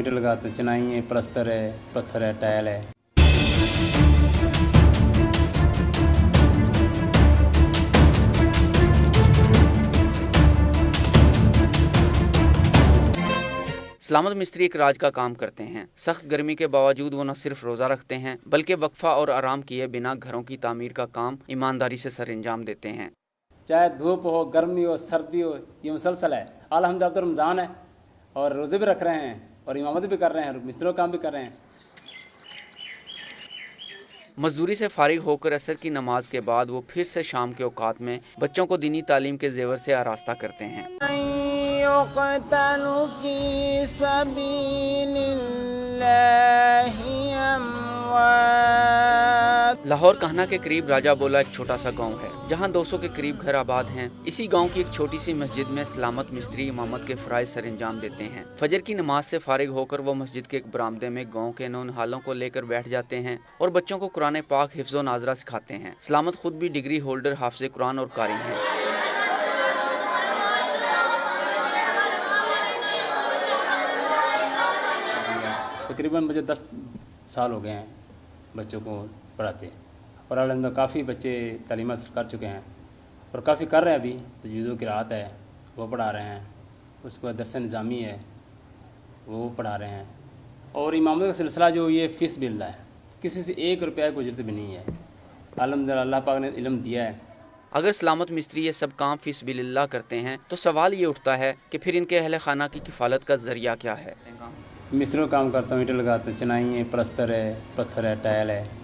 Metre लगाते हैं, चनाई है, प्लस्तर है, पत्थर है, टाइल है। सलामत मिस्त्री एक राज का काम करते हैं। सख्त गर्मी के बावजूद वो न सिर्फ रोज़ा रखते हैं बल्कि वक्फा और आराम किए बिना घरों की तामीर का काम ईमानदारी से सर अंजाम देते हैं। चाहे धूप हो, गर्मी हो, सर्दी हो, ये मुसलसल है। अल्हम्दुलिल्लाह तो रमज़ान है और रोज़े भी रख रहे हैं और इमामत भी कर रहे हैं, मिस्त्रियों का काम भी कर रहे हैं। मजदूरी से फारिग होकर असर की नमाज के बाद वो फिर से शाम के औकात में बच्चों को दीनी तालीम के जेवर से आरास्ता करते हैं। लाहौर कहना के करीब राजा बोला एक छोटा सा गांव है जहां 200 के करीब घर आबाद हैं। इसी गांव की एक छोटी सी मस्जिद में सलामत मिस्त्री इमामत के फराइज सर अंजाम देते हैं। फजर की नमाज से फारिग होकर वो मस्जिद के एक बरामदे में गांव के नौनिहालों को लेकर बैठ जाते हैं और बच्चों को कुरान पाक हिफ्ज़ो नाजरा सिखाते हैं। सलामत खुद भी डिग्री होल्डर, हाफिज़ कुरान और कारी हैं। तकरीबन मुझे 10 साल हो गए हैं बच्चों को पढ़ाते और अल्हम्दुलिल्लाह काफ़ी बच्चे तालीम हासिल कर चुके हैं और काफ़ी कर रहे हैं। अभी तजवीज़ों की राहत है, वो पढ़ा रहे हैं। उसके बाद दरस निज़ामी है, वो पढ़ा रहे हैं। और इमामत का सिलसिला जो ये फ़ीस बिल्ला है, किसी से 1 रुपया की उजरत भी नहीं है। अल्हम्दुलिल्लाह अल्लाह पाक ने इल्म दिया है। अगर सलामत मिस्त्री ये सब काम फी सबिलिल्लाह करते हैं तो सवाल ये उठता है कि फिर इनके अहले खाना की किफ़ालत का ज़रिया क्या है। मिस्त्रियों का काम करता हूँ, ईंटें लगाते हैं, चनाई है, प्लस्तर है, पत्थर है, टाइल है।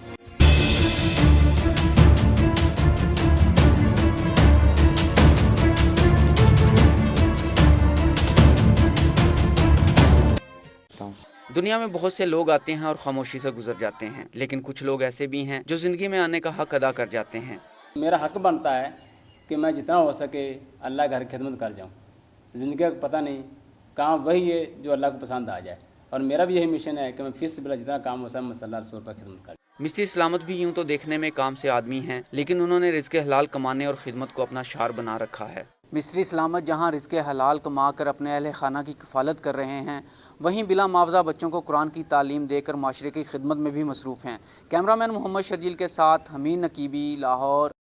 दुनिया में बहुत से लोग आते हैं और खामोशी से गुजर जाते हैं, लेकिन कुछ लोग ऐसे भी हैं जो ज़िंदगी में आने का हक अदा कर जाते हैं। मेरा हक बनता है कि मैं जितना हो सके अल्लाह घर की खिदमत कर जाऊँ। ज़िंदगी का पता नहीं कहाँ वही है जो अल्लाह को पसंद आ जाए, और मेरा भी यही मिशन है कि मैं फीस बिला जितना काम हो सके मैं अल्लाह रसूल पर खिदमत कर। मिस्त्री सलामत भी यूँ तो देखने में काम से आदमी हैं, लेकिन उन्होंने रिज़्क़ हलाल कमाने और खिदमत को अपना शार बना रखा है। मिस्त्री सलामत जहाँ रिज़्क़ हलाल कमा कर अपने अहले खाना की किफ़ालत कर रहे हैं, वहीं बिला मुआवजा बच्चों को कुरान की तालीम देकर माशरे की खिदमत में भी मसरूफ़ हैं। कैमरामैन मोहम्मद शर्जील के साथ हमीद नकीबी, लाहौर।